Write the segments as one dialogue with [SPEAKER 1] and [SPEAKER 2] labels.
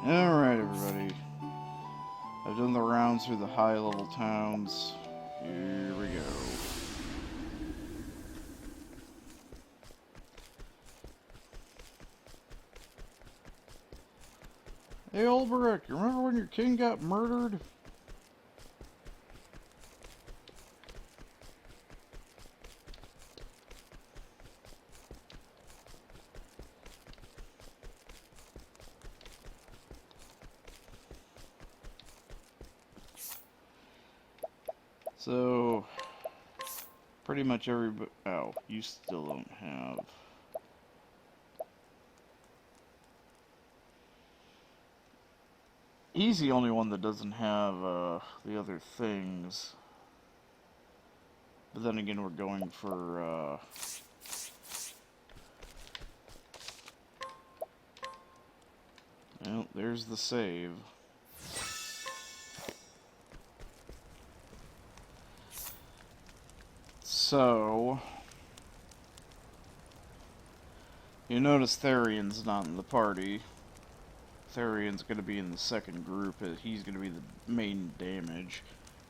[SPEAKER 1] Alright, everybody. I've done the rounds through the high-level towns. Here we go. Hey, Ulbrich, you remember when your king got murdered? So, pretty much everybody... Oh, you still don't have... He's the only one that doesn't have the other things. But then again, we're going for... Well, there's the save. So... You notice Therion's not in the party. Therion's going to be in the second group. He's going to be the main damage.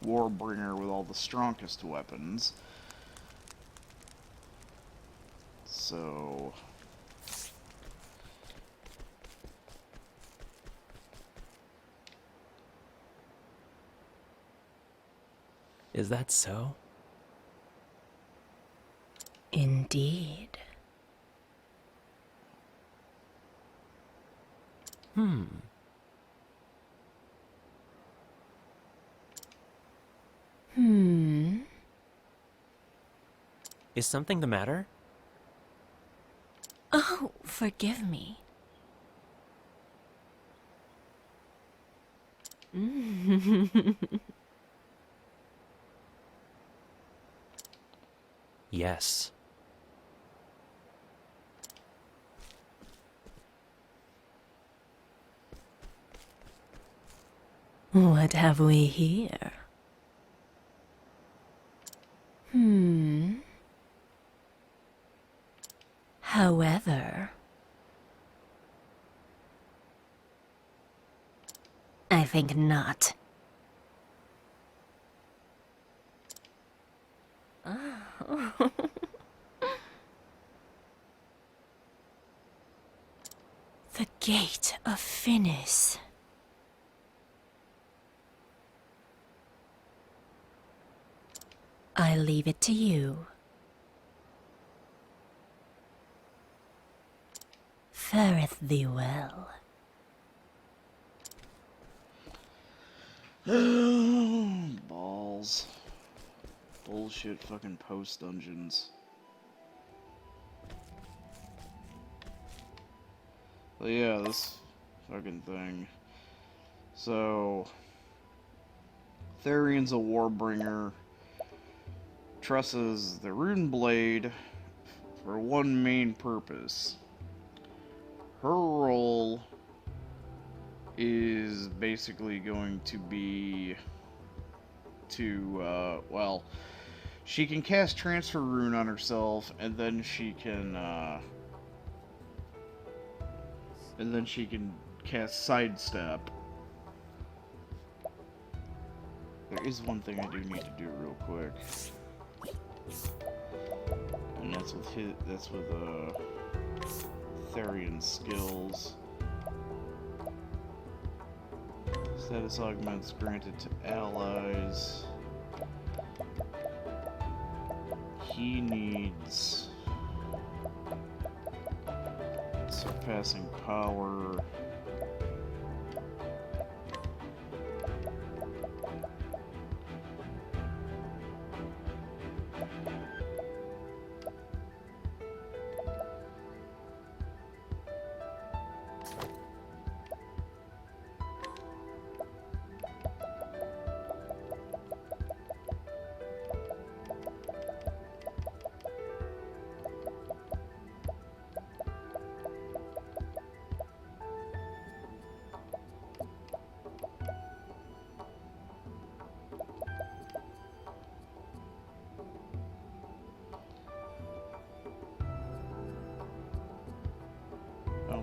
[SPEAKER 1] Warbringer with all the strongest weapons. So...
[SPEAKER 2] Is that so?
[SPEAKER 3] Indeed.
[SPEAKER 2] Hmm. Is something the matter?
[SPEAKER 3] Oh, forgive me.
[SPEAKER 2] Yes.
[SPEAKER 3] What have we here? However, I think not. Oh. The Gate of Finis. I leave it to you. Fareth thee well.
[SPEAKER 1] Balls. Bullshit fucking post dungeons. But yeah, this fucking thing. So... Therion's a warbringer. Trusses the rune blade for one main purpose. Her role is basically going to be to, well, she can cast Transfer Rune on herself, and then she can cast Sidestep. There is one thing I do need to do real quick. And that's with Therion's skills. Status augments granted to allies. He needs surpassing power.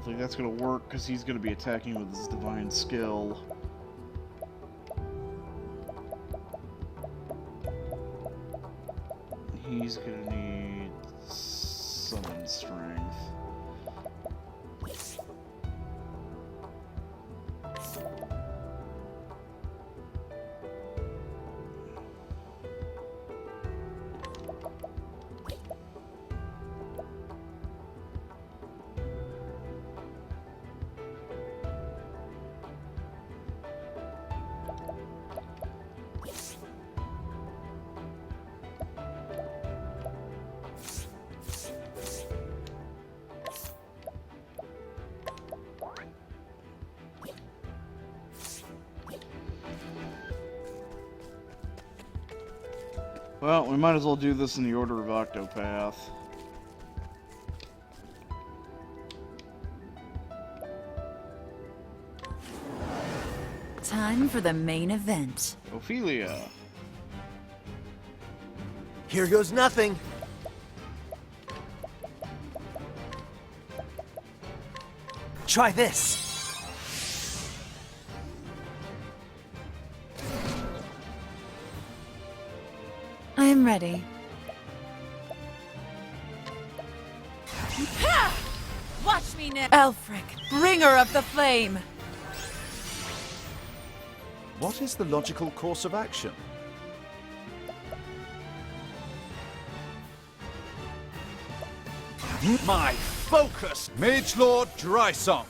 [SPEAKER 1] don't think that's going to work because he's going to be attacking with his divine skill. He's going to need summon strength. Well, we might as well do this in the order of Octopath.
[SPEAKER 4] Time for the main event.
[SPEAKER 1] Ophelia.
[SPEAKER 5] Here goes nothing. Try this.
[SPEAKER 4] I am ready. Watch me now! Elfric, bringer of the flame!
[SPEAKER 6] What is the logical course of action? My focus! Mage Lord Drysong!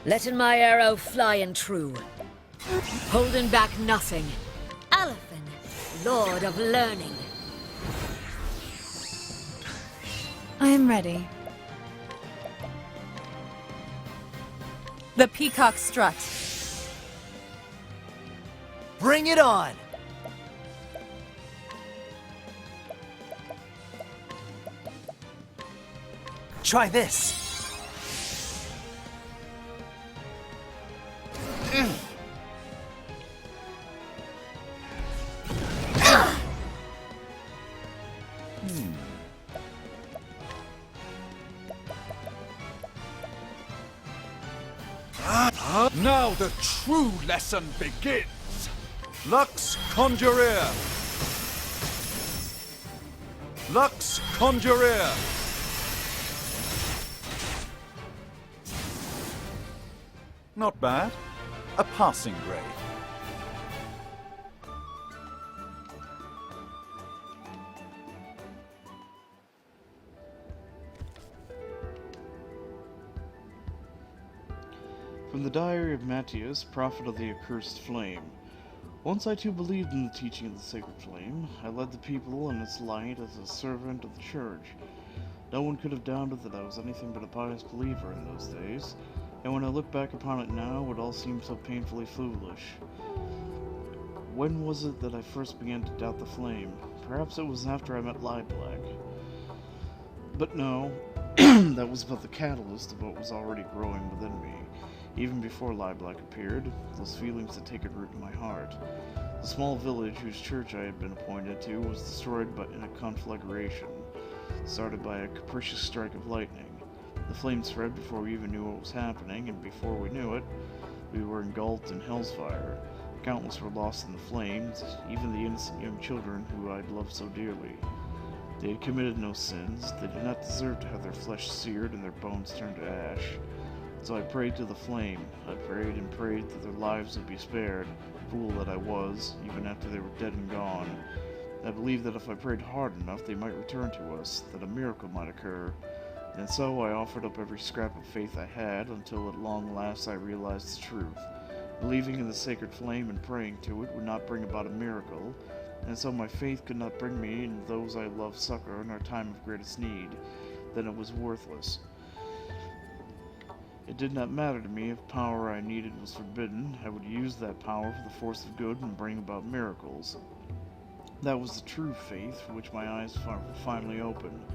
[SPEAKER 7] Letting my arrow fly and true. Holding back nothing. Elephant, Lord of Learning.
[SPEAKER 4] I am ready. The peacock strut.
[SPEAKER 5] Bring it on. Try this.
[SPEAKER 6] Now the true lesson begins! Lux Conjurer! Lux Conjurer! Not bad. A passing grade.
[SPEAKER 1] From the diary of Matthias, prophet of the accursed flame. Once I too believed in the teaching of the sacred flame. I led the people in its light as a servant of the church. No one could have doubted that I was anything but a pious believer in those days, and when I look back upon it now, it all seems so painfully foolish. When was it that I first began to doubt the flame? Perhaps it was after I met Lieblack. But no, that was but the catalyst of what was already growing within me. Even before Lieblack appeared, those feelings had taken root in my heart. The small village whose church I had been appointed to was destroyed in a conflagration, started by a capricious strike of lightning. The flames spread before we even knew what was happening, and before we knew it, we were engulfed in hell's fire. Countless were lost in the flames, even the innocent young children who I'd loved so dearly. They had committed no sins, they did not deserve to have their flesh seared and their bones turned to ash. So I prayed to the flame. I prayed and prayed that their lives would be spared. Fool that I was, even after they were dead and gone. I believed that if I prayed hard enough, they might return to us, that a miracle might occur. And so I offered up every scrap of faith I had, until at long last I realized the truth. Believing in the sacred flame and praying to it would not bring about a miracle, and so my faith could not bring me and those I loved succor in our time of greatest need. Then it was worthless. It did not matter to me if power I needed was forbidden. I would use that power for the force of good and bring about miracles. That was the true faith for which my eyes were finally opened.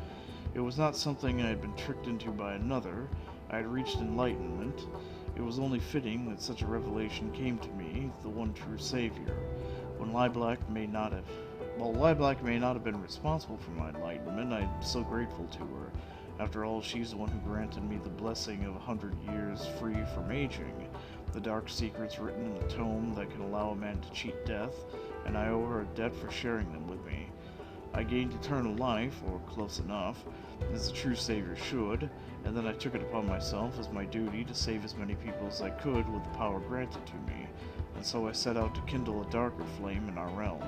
[SPEAKER 1] It was not something I had been tricked into by another. I had reached enlightenment. It was only fitting that such a revelation came to me, the one true Savior, when Lieblack may not have While Lilac may not have been responsible for my enlightenment, I'm so grateful to her. After all, she's the one who granted me the blessing of 100 years free from aging, the dark secrets written in the tome that can allow a man to cheat death, and I owe her a debt for sharing them with me. I gained eternal life, or close enough, as a true savior should, and then I took it upon myself as my duty to save as many people as I could with the power granted to me, and so I set out to kindle a darker flame in our realm.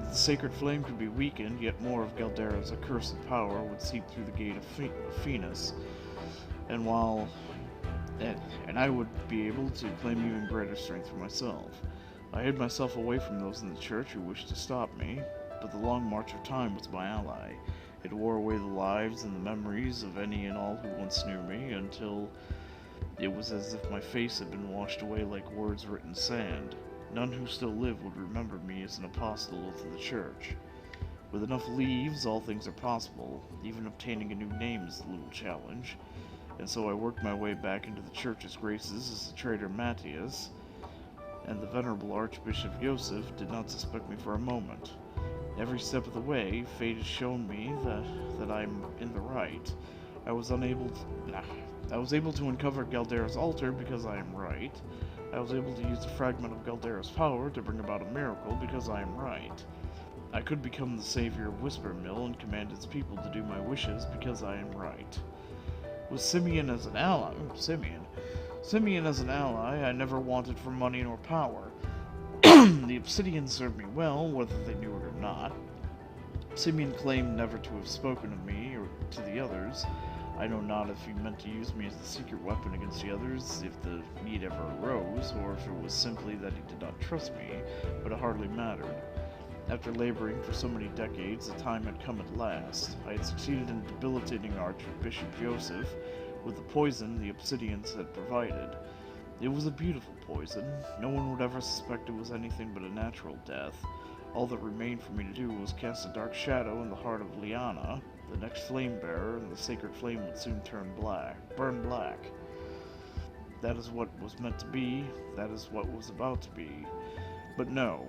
[SPEAKER 1] If the sacred flame could be weakened, yet more of Galdera's accursed power would seep through the gate of Venus, and I would be able to claim even greater strength for myself. I hid myself away from those in the church who wished to stop me, but the long march of time was my ally. It wore away the lives and the memories of any and all who once knew me, until it was as if my face had been washed away like words written in sand. None who still live would remember me as an apostle to the church. With enough leaves, all things are possible. Even obtaining a new name is a little challenge. And so I worked my way back into the church's graces as the traitor Matthias, and the venerable Archbishop Joseph did not suspect me for a moment. Every step of the way, fate has shown me that I'm in the right. I was able to uncover Galdera's altar because I am right. I was able to use the fragment of Galdera's power to bring about a miracle because I am right. I could become the savior of Whispermill and command its people to do my wishes because I am right. With Simeon as an ally, I never wanted for money nor power. The Obsidians served me well, whether they knew it or not. Simeon claimed never to have spoken of me or to the others. I know not if he meant to use me as a secret weapon against the others if the need ever arose, or if it was simply that he did not trust me, but it hardly mattered. After laboring for so many decades, the time had come at last. I had succeeded in debilitating Archbishop Joseph with the poison the Obsidians had provided. It was a beautiful poison. No one would ever suspect it was anything but a natural death. All that remained for me to do was cast a dark shadow in the heart of Liana, the next flame bearer, and the sacred flame would soon burn black. That is what was meant to be, that is what was about to be. But no.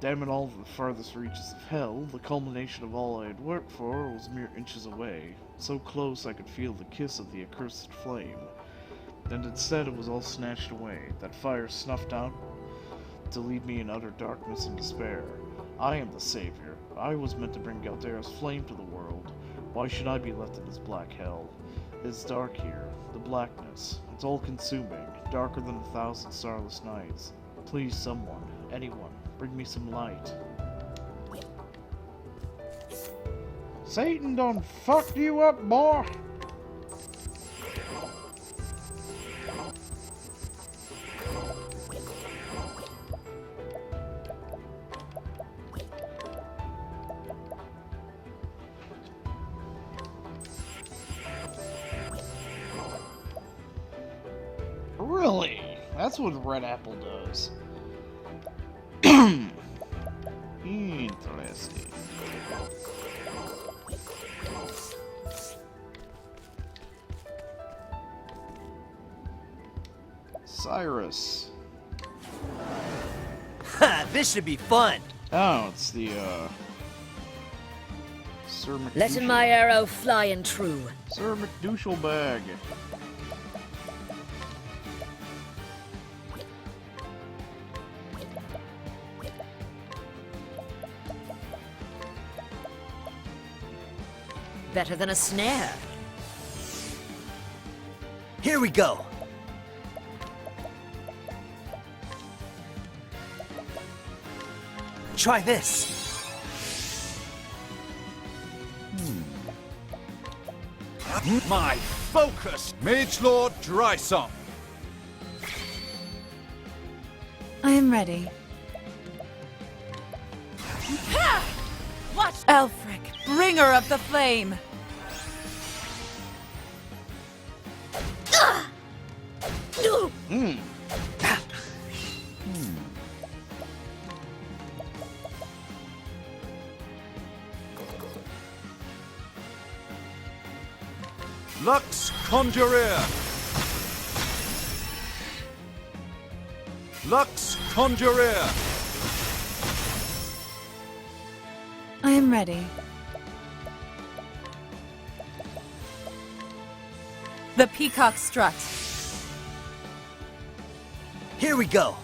[SPEAKER 1] Damn it all, the farthest reaches of hell, the culmination of all I had worked for, was mere inches away, so close I could feel the kiss of the accursed flame. And instead it was all snatched away, that fire snuffed out to leave me in utter darkness and despair. I am the savior. I was meant to bring Galdera's flame to the world. Why should I be left in this black hell? It's dark here. The blackness. It's all-consuming, darker than 1,000 starless nights. Please, someone, anyone, bring me some light. Satan done fucked you up, boy! Really? That's what Red Apple does. Interesting. Cyrus.
[SPEAKER 5] Ha! This should be fun!
[SPEAKER 1] Oh, it's the, Sir
[SPEAKER 7] Letting my arrow fly and true.
[SPEAKER 1] Sir McDouchelbag.
[SPEAKER 7] Better than a snare.
[SPEAKER 5] Here we go! Try this!
[SPEAKER 6] My focus! Mage Lord Drysong!
[SPEAKER 4] I am ready. Watch Elfric, bringer of the flame.
[SPEAKER 6] Lux Conjurer! Lux Conjurer!
[SPEAKER 4] I am ready. The peacock strut.
[SPEAKER 5] Here we go.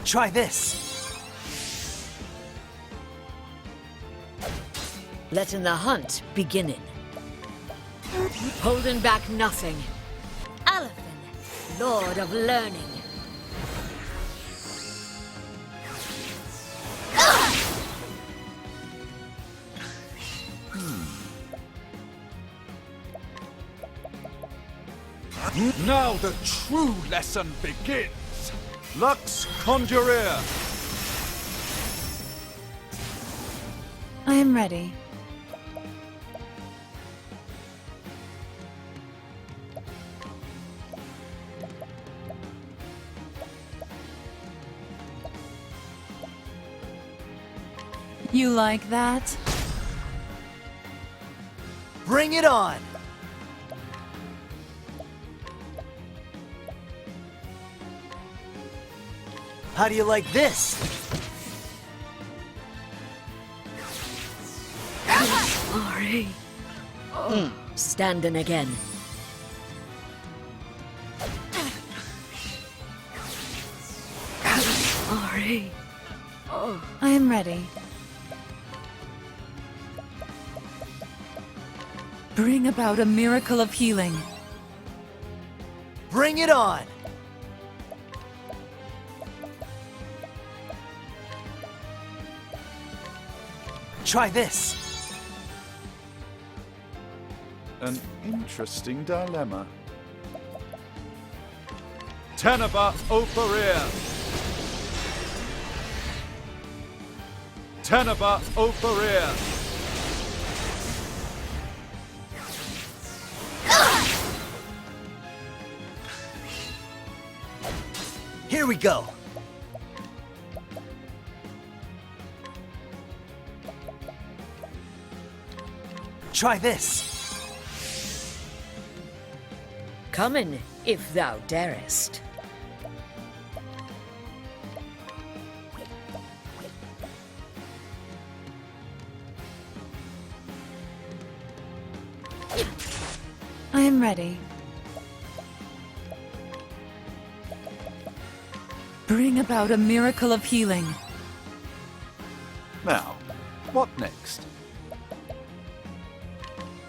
[SPEAKER 5] Try this.
[SPEAKER 7] Letting the hunt beginning. Holding back nothing. Alfin, Lord of Learning.
[SPEAKER 6] Now the true lesson begins. Lux Conjurer.
[SPEAKER 4] I am ready. You like that?
[SPEAKER 5] Bring it on. How do you like this?
[SPEAKER 7] Sorry. Standing again. Sorry.
[SPEAKER 4] I am ready. Bring about a miracle of healing.
[SPEAKER 5] Bring it on. Try this.
[SPEAKER 6] An interesting dilemma. Teneba Opereer. Teneba Opereer.
[SPEAKER 5] Here we go. Try this.
[SPEAKER 7] Coming, if thou darest.
[SPEAKER 4] I am ready. Bring about a miracle of healing.
[SPEAKER 6] Now, what next?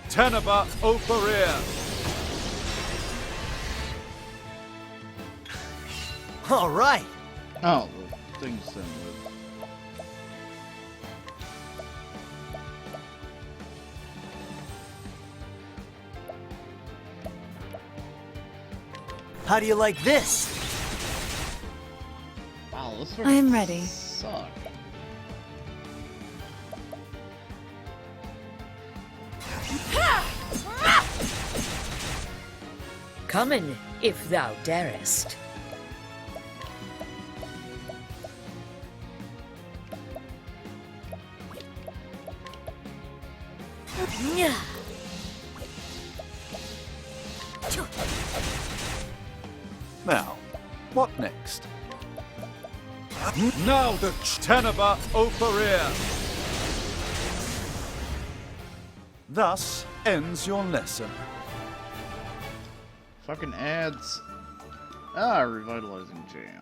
[SPEAKER 6] Teneba Opereer.
[SPEAKER 5] All right.
[SPEAKER 1] Oh, the thing's done with.
[SPEAKER 5] How do you like this?
[SPEAKER 1] Wow, this
[SPEAKER 4] I am ready.
[SPEAKER 1] Suck.
[SPEAKER 7] Coming, if thou darest. Yeah.
[SPEAKER 6] Now, what next? Now the Teneba Opereer. Thus ends your lesson.
[SPEAKER 1] Fucking ads. Ah, revitalizing jam.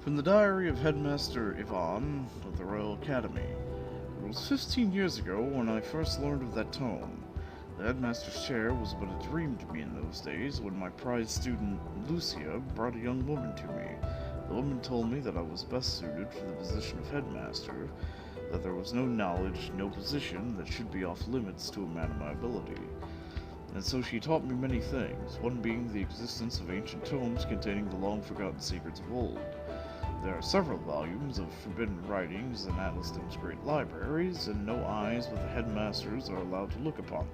[SPEAKER 1] From the diary of Headmaster Ivan of the Royal Academy. It was 15 years ago when I first learned of that tome. The headmaster's chair was but a dream to me in those days when my prized student, Lucia, brought a young woman to me. The woman told me that I was best suited for the position of headmaster, that there was no knowledge, no position that should be off limits to a man of my ability. And so she taught me many things, one being the existence of ancient tomes containing the long-forgotten secrets of old. There are several volumes of forbidden writings in Atlasdom's great libraries, and no eyes but the headmasters are allowed to look upon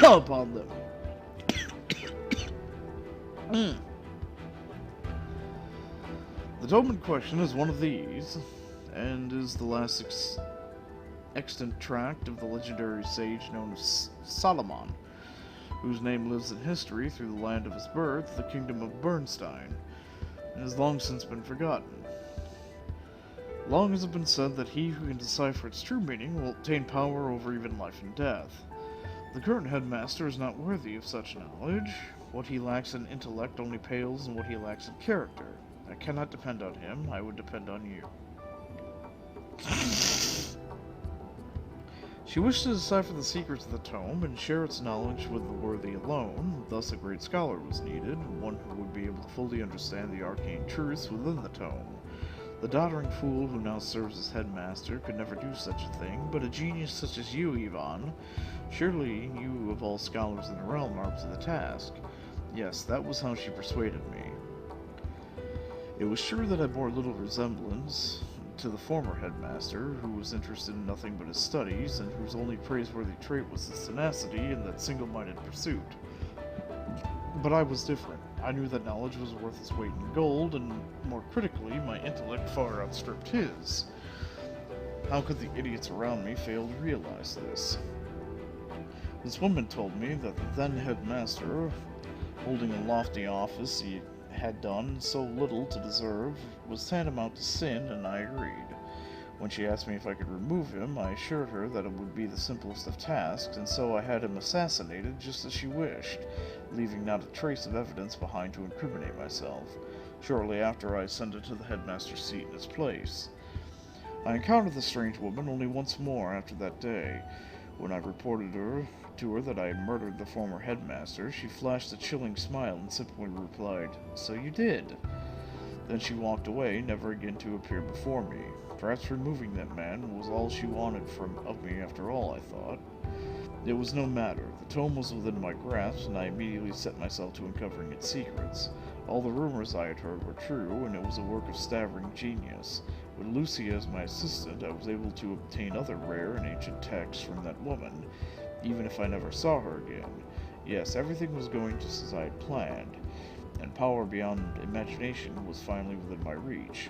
[SPEAKER 1] upon them. The tome in question is one of these, and is the last extant tract of the legendary sage known as Solomon, whose name lives in history through the land of his birth, the kingdom of Bernstein, and has long since been forgotten. Long has it been said that he who can decipher its true meaning will obtain power over even life and death. The current headmaster is not worthy of such knowledge. What he lacks in intellect only pales in what he lacks in character. I cannot depend on him, I would depend on you. She wished to decipher the secrets of the tome and share its knowledge with the worthy alone. Thus a great scholar was needed, one who would be able to fully understand the arcane truths within the tome. The doddering fool who now serves as headmaster could never do such a thing, but a genius such as you, Yvonne, surely you of all scholars in the realm are up to the task. Yes, that was how she persuaded me. It was sure that I bore little resemblance to the former headmaster, who was interested in nothing but his studies, and whose only praiseworthy trait was his tenacity in that single-minded pursuit. But I was different. I knew that knowledge was worth its weight in gold, and more critically, my intellect far outstripped his. How could the idiots around me fail to realize this? This woman told me that the then headmaster, holding a lofty office he had done so little to deserve, was tantamount to sin, and I agreed. When she asked me if I could remove him, I assured her that it would be the simplest of tasks, and so I had him assassinated just as she wished, leaving not a trace of evidence behind to incriminate myself. Shortly after, I ascended to the headmaster's seat in his place. I encountered the strange woman only once more after that day. When I reported to her that I had murdered the former headmaster, she flashed a chilling smile and simply replied, "So you did." Then she walked away, never again to appear before me. Perhaps removing that man was all she wanted of me after all, I thought. It was no matter. The tome was within my grasp, and I immediately set myself to uncovering its secrets. All the rumors I had heard were true, and it was a work of staggering genius. With Lucia as my assistant, I was able to obtain other rare and ancient texts from that woman, even if I never saw her again. Yes, everything was going just as I had planned, and power beyond imagination was finally within my reach.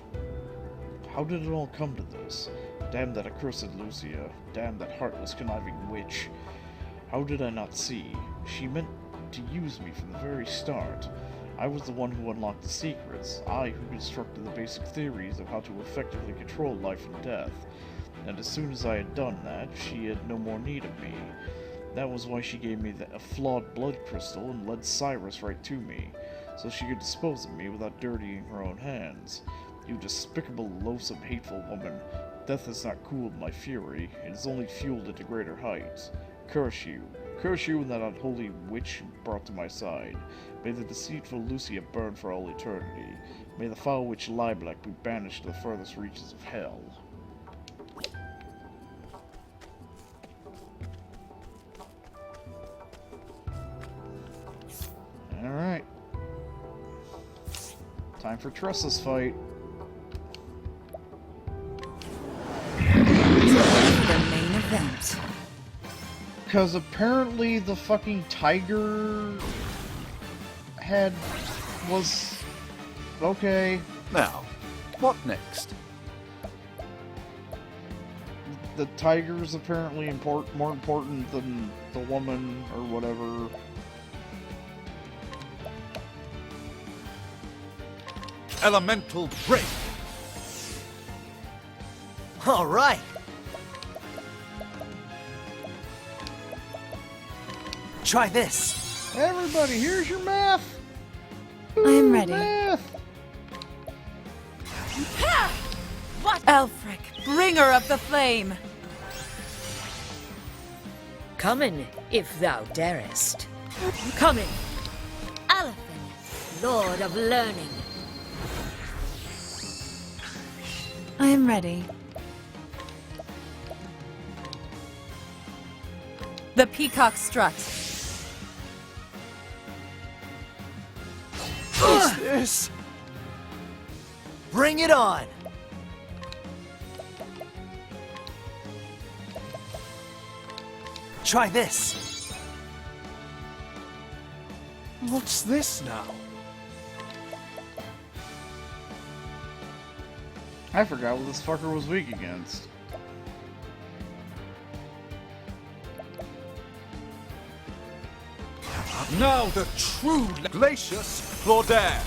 [SPEAKER 1] How did it all come to this? Damn that accursed Lucia. Damn that heartless, conniving witch. How did I not see? She meant to use me from the very start. I was the one who unlocked the secrets, I who constructed the basic theories of how to effectively control life and death, and as soon as I had done that, she had no more need of me. That was why she gave me a flawed blood crystal and led Cyrus right to me, so she could dispose of me without dirtying her own hands. You despicable, loathsome, hateful woman. Death has not cooled my fury, it has only fueled it to greater heights. Curse you and that unholy witch brought to my side. May the deceitful Lucia burn for all eternity. May the foul witch Lieblack be banished to the furthest reaches of hell. Alright. Time for Tressa's fight.
[SPEAKER 4] The main event.
[SPEAKER 1] Because apparently the fucking tiger head was... okay.
[SPEAKER 6] Now, what next?
[SPEAKER 1] The tiger's apparently more important than the woman or whatever.
[SPEAKER 6] Elemental break!
[SPEAKER 5] All right. Try this.
[SPEAKER 1] Everybody, here's your math!
[SPEAKER 4] I am ready.
[SPEAKER 1] Math!
[SPEAKER 4] Elfric, bringer of the flame.
[SPEAKER 7] Come in, if thou darest. Come in, Alfin, Lord of Learning.
[SPEAKER 4] I am ready. The peacock strut.
[SPEAKER 6] What's this?
[SPEAKER 5] Bring it on! Try this.
[SPEAKER 6] What's this now?
[SPEAKER 1] I forgot what this fucker was weak against.
[SPEAKER 6] Now the true Glacius Claudaire.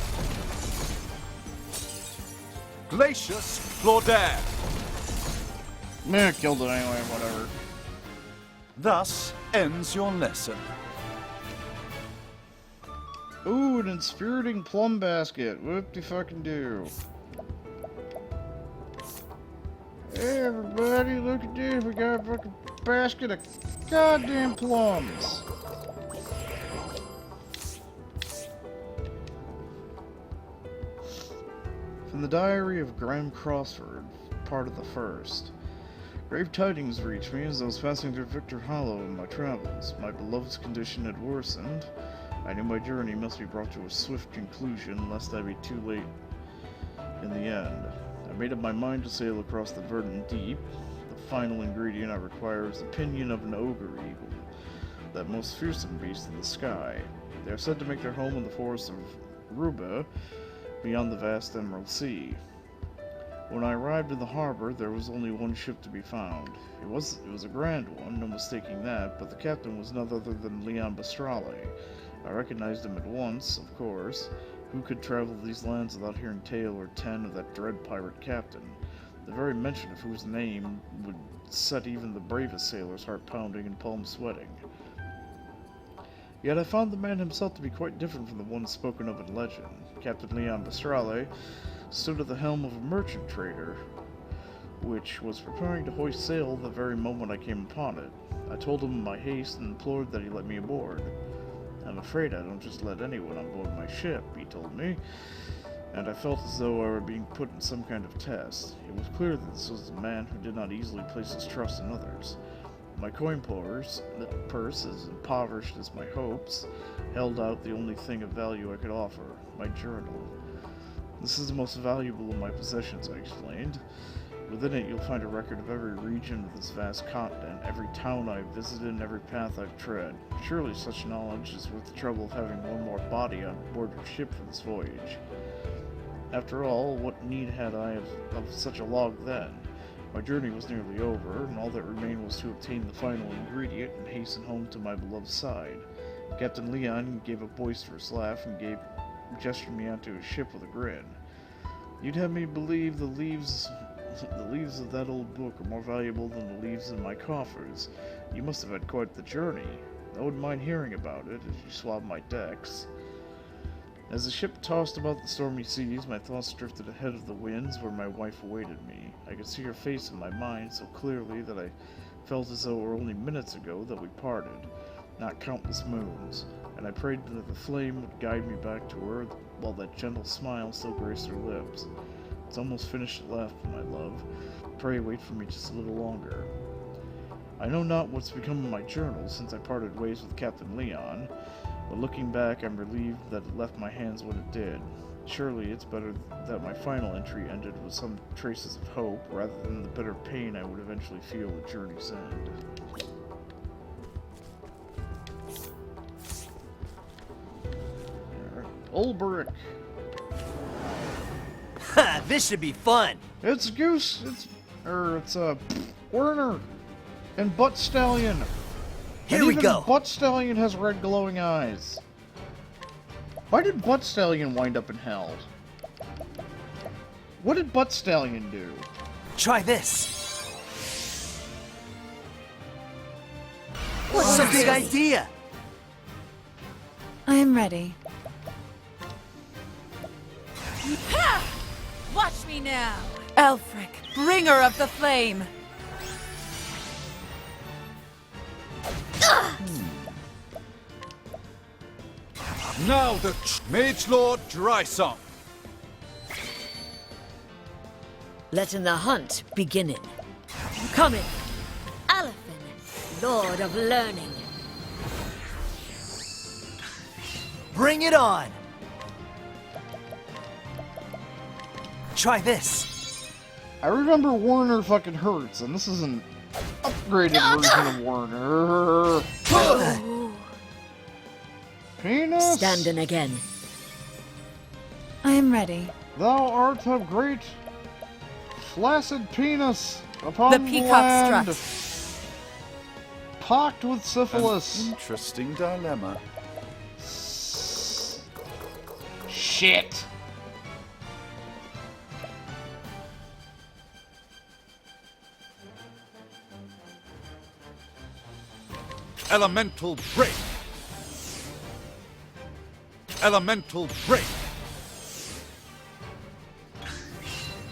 [SPEAKER 6] Glacius Claudaire.
[SPEAKER 1] Meh, killed it anyway, whatever.
[SPEAKER 6] Thus ends your lesson.
[SPEAKER 1] Ooh, an inspiriting plum basket. Whoop-de-fucking-do. Hey, everybody, look at this. We got a fucking basket of goddamn plums. From the Diary of Graham Crossford, part of the first. Grave tidings reached me as I was passing through Victor Hollow in my travels. My beloved's condition had worsened. I knew my journey must be brought to a swift conclusion, lest I be too late in the end. I made up my mind to sail across the verdant deep. The final ingredient I require is the pinion of an ogre eagle, that most fearsome beast of the sky. They are said to make their home in the forest of Ruba, beyond the vast Emerald Sea. When I arrived in the harbor, there was only one ship to be found. It was a grand one, no mistaking that, but the captain was none other than Leon Bastrale. I recognized him at once, of course. Who could travel these lands without hearing tale or ten of that dread pirate captain? The very mention of whose name would set even the bravest sailor's heart pounding and palms sweating. Yet I found the man himself to be quite different from the one spoken of in legend. Captain Leon Bastrale stood at the helm of a merchant trader, which was preparing to hoist sail the very moment I came upon it. I told him my haste and implored that he let me aboard. I'm afraid I don't just let anyone on board my ship, he told me, and I felt as though I were being put in some kind of test. It was clear that this was a man who did not easily place his trust in others. My coin purse, as impoverished as my hopes, held out the only thing of value I could offer, my journal. This is the most valuable of my possessions, I explained. Within it you'll find a record of every region of this vast continent, every town I've visited, and every path I've tread. Surely such knowledge is worth the trouble of having one more body on board your ship for this voyage. After all, what need had I of such a log then? My journey was nearly over, and all that remained was to obtain the final ingredient and hasten home to my beloved side. Captain Leon gave a boisterous laugh and gestured me onto his ship with a grin. You'd have me believe the leaves of that old book are more valuable than the leaves in my coffers. You must have had quite the journey. I wouldn't mind hearing about it, as you swab my decks. As the ship tossed about the stormy seas, my thoughts drifted ahead of the winds where my wife awaited me. I could see her face in my mind so clearly that I felt as though it were only minutes ago that we parted, not countless moons, and I prayed that the flame would guide me back to her while that gentle smile still graced her lips. It's almost finished at last, my love. Pray wait for me just a little longer. I know not what's become of my journal since I parted ways with Captain Leon, but looking back, I'm relieved that it left my hands when it did. Surely it's better that my final entry ended with some traces of hope, rather than the bitter pain I would eventually feel at journey's end. Old brick.
[SPEAKER 5] Ha! This should be fun!
[SPEAKER 1] It's Goose. It's Werner and Butt Stallion.
[SPEAKER 5] Here
[SPEAKER 1] and
[SPEAKER 5] we
[SPEAKER 1] even
[SPEAKER 5] go!
[SPEAKER 1] Butt Stallion has red glowing eyes. Why did Butt Stallion wind up in hell? What did Butt Stallion do?
[SPEAKER 5] Try this! What's the big idea?
[SPEAKER 4] I am ready. Watch me now! Elfric, bringer of the flame!
[SPEAKER 6] Now the Mage Lord Drysong.
[SPEAKER 7] Letting the hunt beginning. Coming, Alafin, Lord of Learning.
[SPEAKER 5] Bring it on! Try this.
[SPEAKER 1] I remember Warner fucking hurts, and this is an upgraded version of Warner. Penis!
[SPEAKER 7] Stand in again.
[SPEAKER 4] I am ready.
[SPEAKER 1] Thou art a great flaccid penis upon
[SPEAKER 4] The
[SPEAKER 1] the
[SPEAKER 4] peacock
[SPEAKER 1] land,
[SPEAKER 4] strut.
[SPEAKER 1] pocked with syphilis.
[SPEAKER 6] Interesting dilemma.
[SPEAKER 1] Shit.
[SPEAKER 6] Elemental break. Elemental break.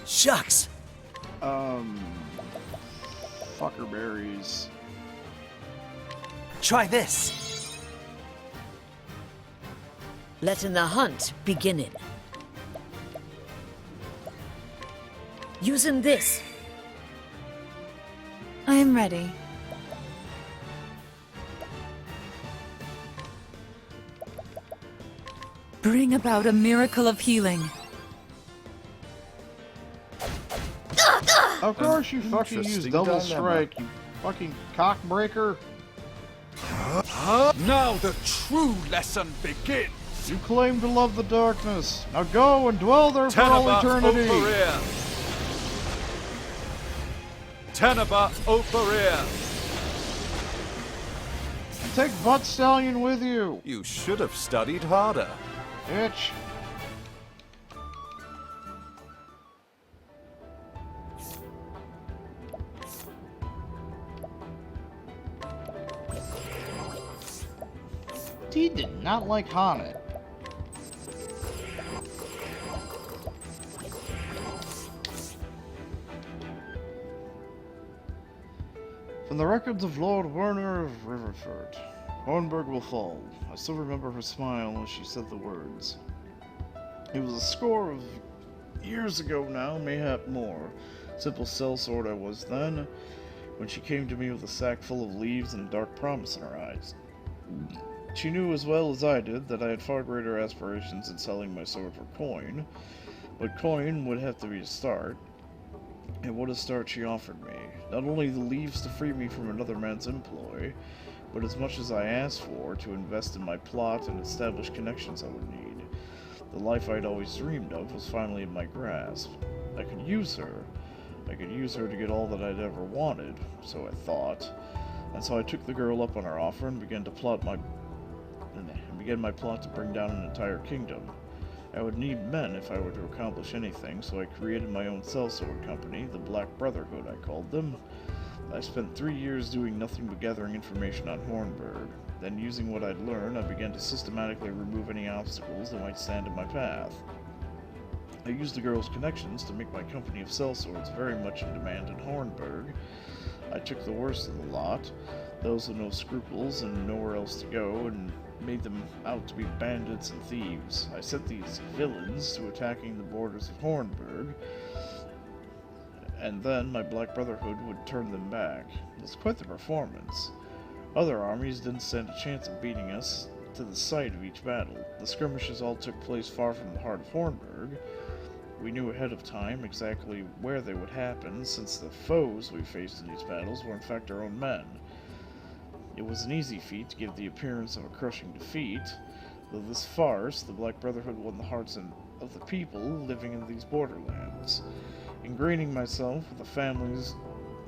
[SPEAKER 5] Shucks.
[SPEAKER 1] Fuckerberries.
[SPEAKER 5] Try this.
[SPEAKER 7] Letting the hunt beginning. Using this.
[SPEAKER 4] I am ready. Bring about a miracle of healing.
[SPEAKER 1] Of course you fucking use
[SPEAKER 6] Interesting
[SPEAKER 1] double
[SPEAKER 6] dilemma.
[SPEAKER 1] strike, you fucking cockbreaker.
[SPEAKER 6] Now the true lesson begins.
[SPEAKER 1] You claim to love the darkness. Now go and dwell there for all
[SPEAKER 6] Teneba
[SPEAKER 1] eternity.
[SPEAKER 6] Opereer. Teneba Opereer.
[SPEAKER 1] And take Butt Stallion with you,
[SPEAKER 6] You should have studied harder.
[SPEAKER 1] bitch. He did not like Haunted. From the records of Lord Werner of Riverford, Hornburg will fall. I still remember her smile as she said the words. It was a score of years ago now, mayhap more. Simple sellsword I was then, when she came to me with a sack full of leaves and a dark promise in her eyes. She knew as well as I did that I had far greater aspirations in selling my sword for coin, but coin would have to be a start. And what a start she offered me. Not only the leaves to free me from another man's employ, but as much as I asked for to invest in my plot and establish connections I would need. The life I'd always dreamed of was finally in my grasp. I could use her. I could use her to get all that I'd ever wanted, so I thought. And so I took the girl up on her offer and began my plot to bring down an entire kingdom. I would need men if I were to accomplish anything, so I created my own sellsword company, the Black Brotherhood I called them. I spent 3 years doing nothing but gathering information on Hornburg. Then, using what I'd learned, I began to systematically remove any obstacles that might stand in my path. I used the girl's connections to make my company of sellswords very much in demand in Hornburg. I took the worst of the lot, those with no scruples and nowhere else to go, and made them out to be bandits and thieves. I set these villains to attacking the borders of Hornburg, and then my Black Brotherhood would turn them back. It was quite the performance. Other armies didn't stand a chance of beating us to the site of each battle. The skirmishes all took place far from the heart of Hornburg. We knew ahead of time exactly where they would happen, since the foes we faced in these battles were in fact our own men. It was an easy feat to give the appearance of a crushing defeat. Though this farce, the Black Brotherhood won the hearts of the people living in these borderlands. Ingraining myself with the families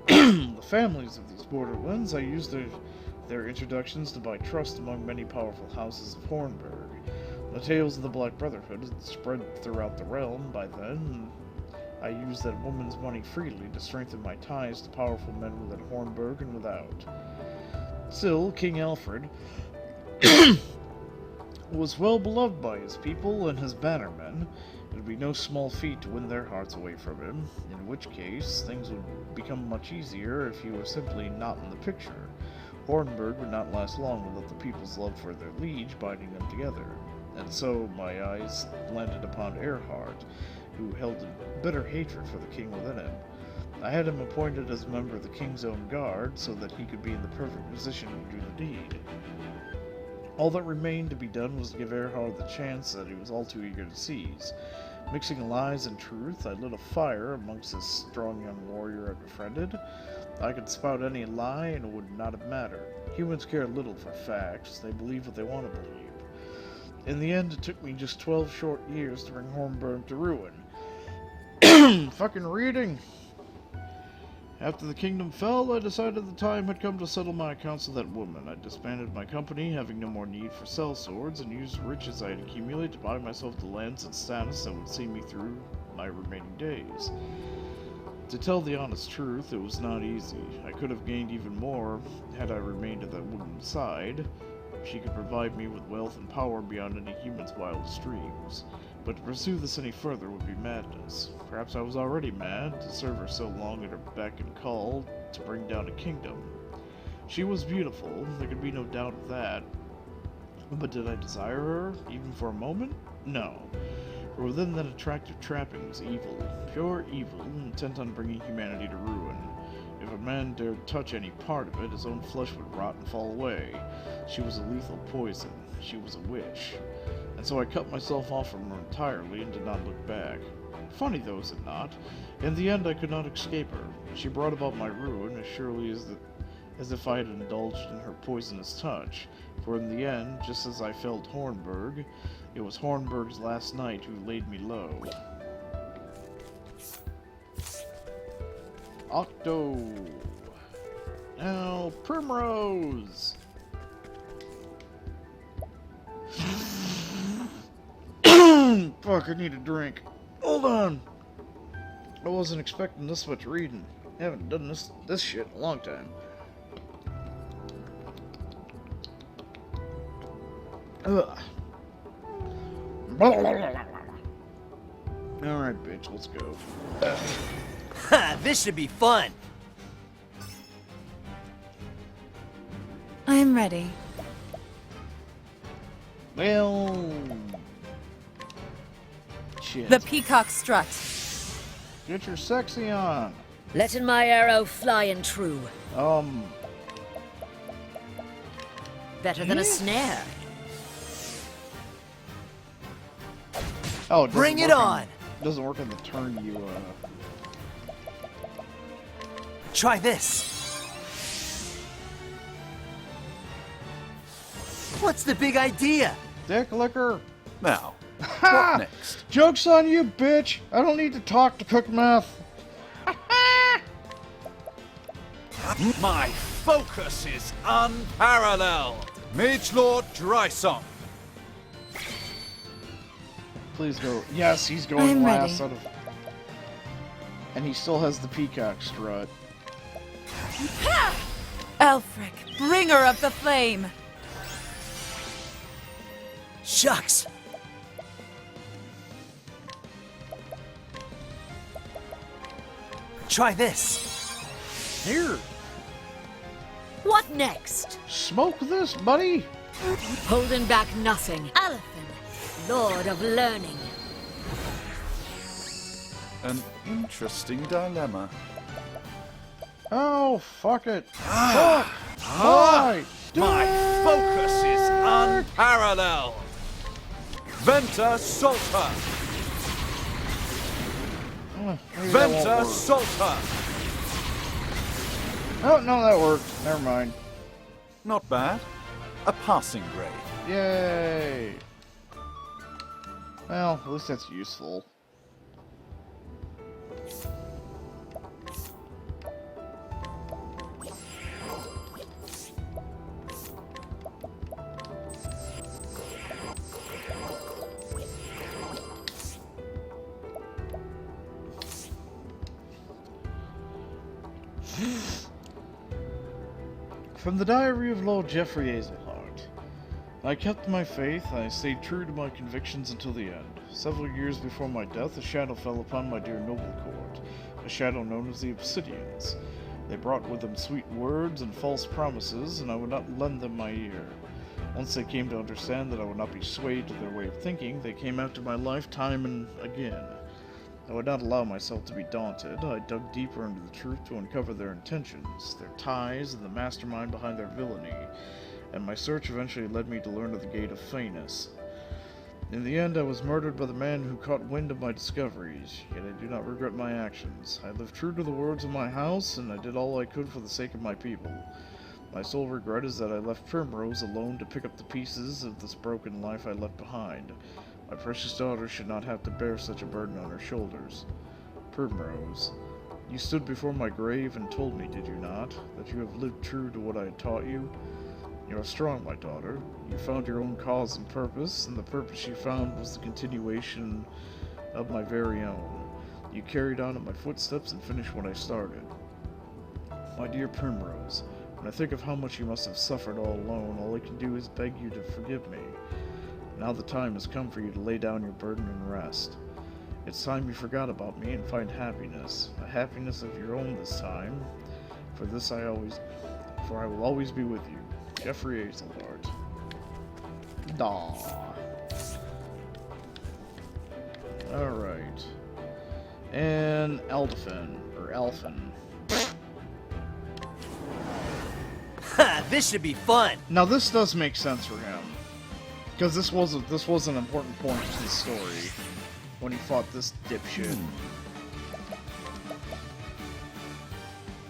[SPEAKER 1] of these borderlands, I used their introductions to buy trust among many powerful houses of Hornburg. The tales of the Black Brotherhood had spread throughout the realm by then, and I used that woman's money freely to strengthen my ties to powerful men within Hornburg and without. Still, King Alfred was well beloved by his people and his bannermen. It would be no small feat to win their hearts away from him, in which case things would become much easier if he were simply not in the picture. Hornburg would not last long without the people's love for their liege binding them together. And so my eyes landed upon Erhard, who held a bitter hatred for the king within him. I had him appointed as a member of the king's own guard, so that he could be in the perfect position to do the deed. All that remained to be done was to give Erhard the chance that he was all too eager to seize. Mixing lies and truth, I lit a fire amongst this strong young warrior I befriended. I could spout any lie and it would not have mattered. Humans care little for facts, they believe what they want to believe. In the end, it took me just 12 short years to bring Hornburg to ruin. Fucking reading! After the kingdom fell, I decided the time had come to settle my accounts with that woman. I disbanded my company, having no more need for sell swords, and used the riches I had accumulated to buy myself the lands and status that would see me through my remaining days. To tell the honest truth, it was not easy. I could have gained even more had I remained at that woman's side. She could provide me with wealth and power beyond any human's wildest dreams. But to pursue this any further would be madness. Perhaps I was already mad to serve her so long at her beck and call to bring down a kingdom. She was beautiful, there could be no doubt of that. But did I desire her, even for a moment? No. For within that attractive trapping was evil, pure evil, intent on bringing humanity to ruin. If a man dared touch any part of it, his own flesh would rot and fall away. She was a lethal poison. She was a witch. And so I cut myself off from her entirely and did not look back. Funny though, is it not? In the end, I could not escape her. She brought about my ruin as surely as if I had indulged in her poisonous touch. For in the end, just as I felled Hornburg, it was Hornburg's last night who laid me low. Octo. Now, Primrose. Fuck, I need a drink. Hold on. I wasn't expecting this much reading. I haven't done this shit in a long time. Ugh. Alright, bitch, let's go.
[SPEAKER 5] Ha! This should be fun.
[SPEAKER 4] I'm ready.
[SPEAKER 1] Well... Shit.
[SPEAKER 4] The peacock strut.
[SPEAKER 1] Get your sexy on.
[SPEAKER 7] Letting my arrow fly and true. Better than a snare.
[SPEAKER 1] Oh, it doesn't
[SPEAKER 5] Bring it
[SPEAKER 1] work
[SPEAKER 5] on.
[SPEAKER 1] Doesn't work on the turn you,
[SPEAKER 5] Try this. What's the big idea?
[SPEAKER 1] Dick licker.
[SPEAKER 6] Now,
[SPEAKER 1] Ha!
[SPEAKER 6] what next?
[SPEAKER 1] Joke's on you, bitch! I don't need to talk to cook meth.
[SPEAKER 6] My focus is unparalleled. Mage Lord Drysong.
[SPEAKER 1] Please go. Yes, he's going
[SPEAKER 4] I'm
[SPEAKER 1] last
[SPEAKER 4] ready.
[SPEAKER 1] out of... And he still has the peacock strut.
[SPEAKER 4] Elfric, bringer of the flame.
[SPEAKER 5] Shucks. Try this.
[SPEAKER 1] Here,
[SPEAKER 7] What next?
[SPEAKER 1] smoke this, buddy!
[SPEAKER 7] Holding back nothing. Alfin, Lord of Learning.
[SPEAKER 6] An interesting dilemma.
[SPEAKER 1] Oh, fuck it. Fuck! Why?
[SPEAKER 6] My focus is unparalleled. Venta Salta. Venta Salta.
[SPEAKER 1] Oh, no, that worked. Never mind.
[SPEAKER 6] Not bad. A passing grade.
[SPEAKER 1] Yay! Well, at least that's useful. From the Diary of Lord Geoffrey Azelhart. I kept my faith, I stayed true to my convictions until the end. Several years before my death, a shadow fell upon my dear noble court, a shadow known as the Obsidians. They brought with them sweet words and false promises, and I would not lend them my ear. Once they came to understand that I would not be swayed to their way of thinking, they came after my life time and again. I would not allow myself to be daunted. I dug deeper into the truth to uncover their intentions, their ties, and the mastermind behind their villainy, and my search eventually led me to learn of the Gate of Phaenix. In the end, I was murdered by the man who caught wind of my discoveries, yet I do not regret my actions. I lived true to the words of my house, and I did all I could for the sake of my people. My sole regret is that I left Primrose alone to pick up the pieces of this broken life I left behind. My precious daughter should not have to bear such a burden on her shoulders. Primrose, you stood before my grave and told me, did you not, that you have lived true to what I had taught you? You are strong, my daughter. You found your own cause and purpose, and the purpose you found was the continuation of my very own. You carried on in my footsteps and finished what I started. My dear Primrose, when I think of how much you must have suffered all alone, all I can do is beg you to forgive me. Now the time has come for you to lay down your burden and rest. It's time you forgot about me and find happiness, a happiness of your own this time. For I will always be with you. Jeffrey Azelhart. Daw. Alright. And Elfin.
[SPEAKER 5] Ha! This should be fun!
[SPEAKER 1] Now this does make sense for him. Because this was an important point to the story. When he fought this dipshit.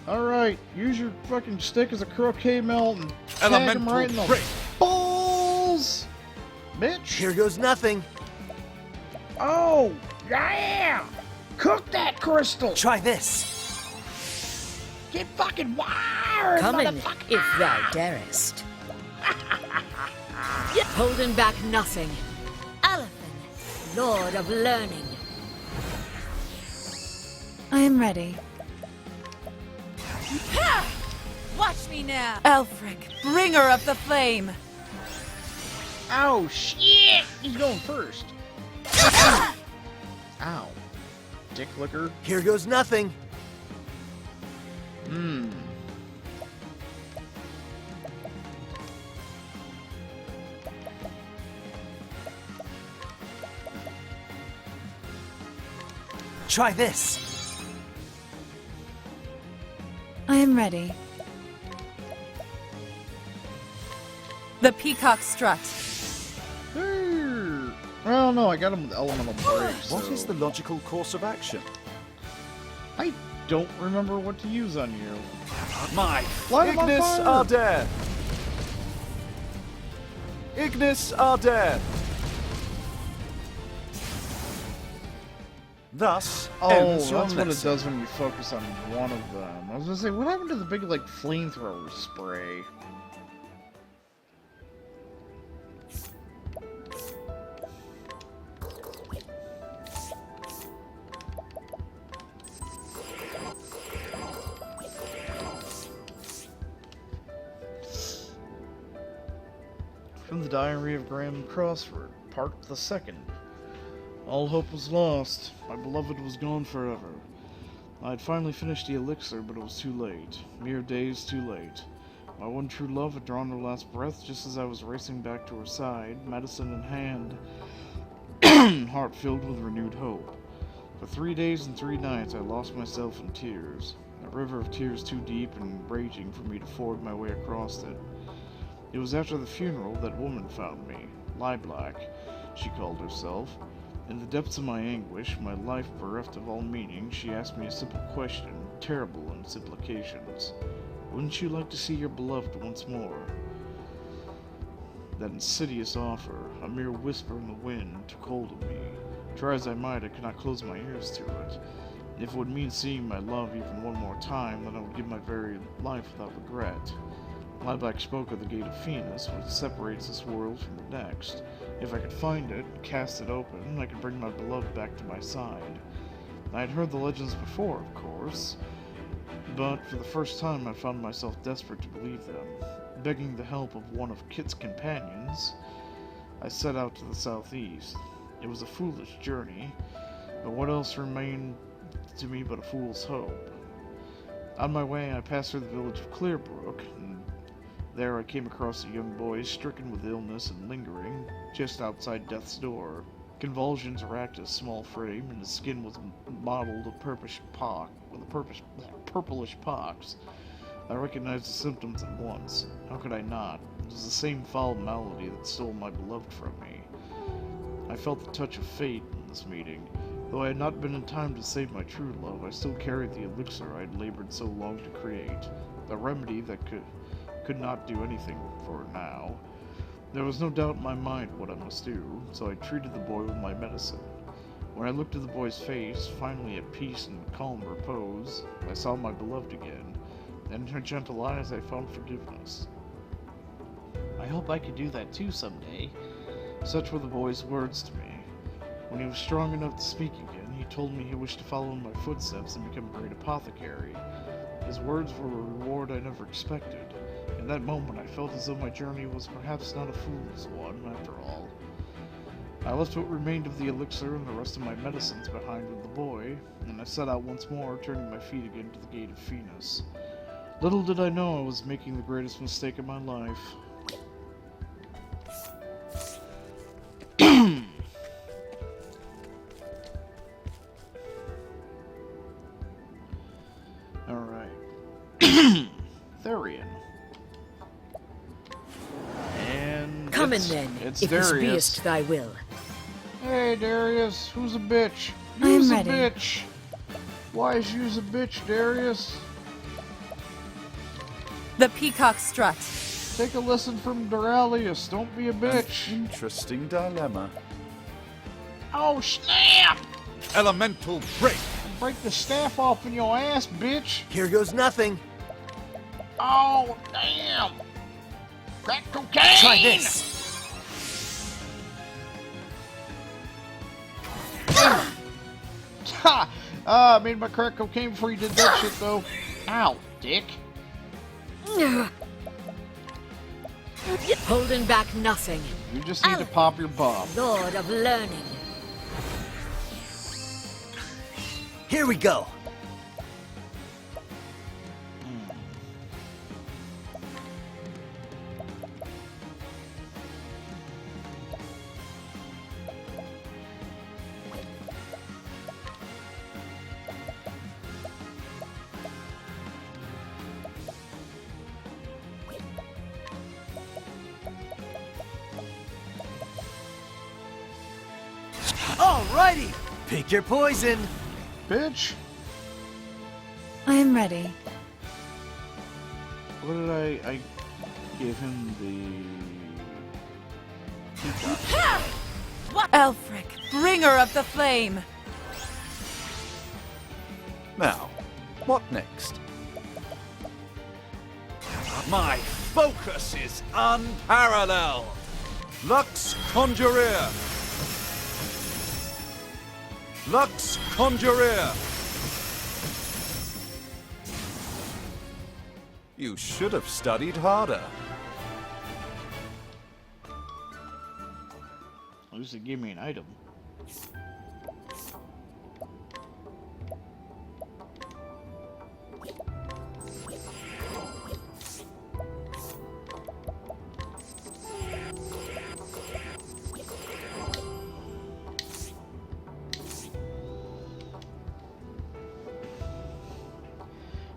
[SPEAKER 1] Alright, use your fucking stick as a croquet mallet and tag him
[SPEAKER 6] Elemental
[SPEAKER 1] right in the
[SPEAKER 6] break.
[SPEAKER 1] balls! Bitch!
[SPEAKER 5] Here goes nothing.
[SPEAKER 1] Oh! Yeah! Cook that crystal!
[SPEAKER 5] Try this.
[SPEAKER 1] Get fucking wired,
[SPEAKER 7] Come in,
[SPEAKER 1] motherfucker!
[SPEAKER 7] if thou darest. Holding back nothing. Elephant, Lord of Learning.
[SPEAKER 4] I am ready. Watch me now! Elfric, bringer of the flame!
[SPEAKER 1] Oh, shit! He's going first. Ow. Dick licker.
[SPEAKER 5] Here goes nothing. Try this.
[SPEAKER 4] I am ready. The peacock strut.
[SPEAKER 1] Well, no, I got him with elemental break.
[SPEAKER 6] What
[SPEAKER 1] so
[SPEAKER 6] is the logical course of action?
[SPEAKER 1] I don't remember what to use on you.
[SPEAKER 6] My
[SPEAKER 1] Light him on
[SPEAKER 6] Ignis
[SPEAKER 1] fire!
[SPEAKER 6] Arder! Ignis Arder! Thus
[SPEAKER 1] Oh,
[SPEAKER 6] ends your
[SPEAKER 1] that's what it
[SPEAKER 6] lesson.
[SPEAKER 1] does when you focus on one of them. I was gonna say, what happened to the big, like, flamethrower spray? From the Diary of Graham Crossford, Part the Second. All hope was lost. My beloved was gone forever. I had finally finished the elixir, but it was too late. Mere days too late. My one true love had drawn her last breath just as I was racing back to her side, medicine in hand, heart filled with renewed hope. For 3 days and 3 nights I lost myself in tears, a river of tears too deep and raging for me to ford my way across it. It was after the funeral that woman found me, Lilac, she called herself. In the depths of my anguish, my life bereft of all meaning, she asked me a simple question, terrible in its implications. Wouldn't you like to see your beloved once more? That insidious offer, a mere whisper in the wind, took hold of me. Try as I might, I could not close my ears to it. If it would mean seeing my love even one more time, then I would give my very life without regret. Lilac spoke of the Gate of Venus, which separates this world from the next. If I could find it, cast it open, I could bring my beloved back to my side. I had heard the legends before, of course, but for the first time I found myself desperate to believe them. Begging the help of one of Kit's companions, I set out to the southeast. It was a foolish journey, but what else remained to me but a fool's hope? On my way, I passed through the village of Clearbrook, and there I came across a young boy stricken with illness and lingering just outside death's door. Convulsions racked his small frame, and his skin was mottled with purplish pox. I recognized the symptoms at once. How could I not? It was the same foul malady that stole my beloved from me. I felt the touch of fate in this meeting. Though I had not been in time to save my true love, I still carried the elixir I had labored so long to create, a remedy that could not do anything for her now. There was no doubt in my mind what I must do, so I treated the boy with my medicine. When I looked at the boy's face, finally at peace and calm repose, I saw my beloved again, and in her gentle eyes I found forgiveness. I hope I could do that too someday. Such were the boy's words to me. When he was strong enough to speak again, he told me he wished to follow in my footsteps and become a great apothecary. His words were a reward I never expected. In that moment, I felt as though my journey was perhaps not a fool's one, after all. I left what remained of the elixir and the rest of my medicines behind with the boy, and I set out once more, turning my feet again to the gate of Venus. Little did I know I was making the greatest mistake of my life. Alright. Therian. And
[SPEAKER 7] Come in
[SPEAKER 1] it's,
[SPEAKER 7] then,
[SPEAKER 1] it's
[SPEAKER 7] if this
[SPEAKER 1] Darius.
[SPEAKER 7] beest thy will.
[SPEAKER 1] Hey Darius, who's a bitch?
[SPEAKER 3] I am
[SPEAKER 1] You's a
[SPEAKER 3] ready.
[SPEAKER 1] bitch. Why is you's a bitch, Darius?
[SPEAKER 4] The peacock strut.
[SPEAKER 1] Take a lesson from Doralius. Don't be a bitch.
[SPEAKER 6] Interesting dilemma.
[SPEAKER 1] Oh snap!
[SPEAKER 6] Elemental break.
[SPEAKER 1] Break the staff off in your ass, bitch.
[SPEAKER 5] Here goes nothing.
[SPEAKER 1] Oh damn! Crack cocaine.
[SPEAKER 5] Try this.
[SPEAKER 1] Ha! I made my crack cocaine before you did that shit, though. Ow, dick.
[SPEAKER 7] Holding back nothing.
[SPEAKER 1] You just need to pop your bum.
[SPEAKER 7] Lord of learning.
[SPEAKER 5] Here we go. Alrighty. Pick your poison.
[SPEAKER 1] Bitch.
[SPEAKER 3] I am ready.
[SPEAKER 1] What did I give him the...
[SPEAKER 4] Elfric, bringer of the flame.
[SPEAKER 6] Now, what next? My focus is unparalleled. Lux Conjurer. Lux Conjurer. You should have studied harder.
[SPEAKER 1] At least it gave me an item.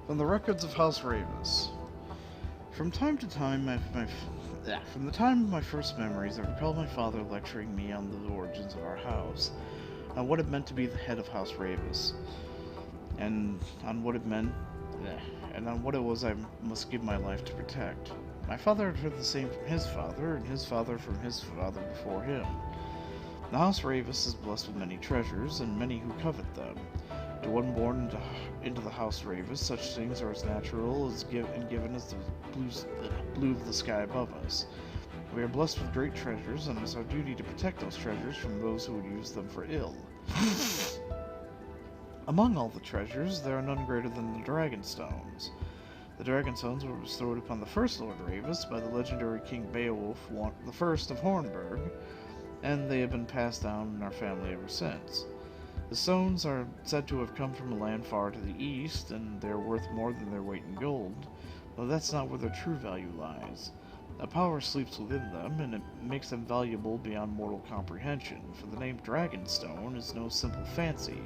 [SPEAKER 1] From the records of House Ravis. From time to time, from the time of my first memories, I recall my father lecturing me on the origins of our house, on what it meant to be the head of House Ravis, and on what it meant, and on what it was I must give my life to protect. My father had heard the same from his father, and his father from his father before him. The House Ravis is blessed with many treasures, and many who covet them. To one born into the House Ravis, such things are as natural and given as the blue of the sky above us. We are blessed with great treasures, and it is our duty to protect those treasures from those who would use them for ill. Among all the treasures, there are none greater than the Dragon Stones. The Dragon Stones were bestowed upon the first Lord Ravis by the legendary King Beowulf I of Hornburg, and they have been passed down in our family ever since. The stones are said to have come from a land far to the east, and they are worth more than their weight in gold, though that's not where their true value lies. A power sleeps within them, and it makes them valuable beyond mortal comprehension, for the name Dragonstone is no simple fancy.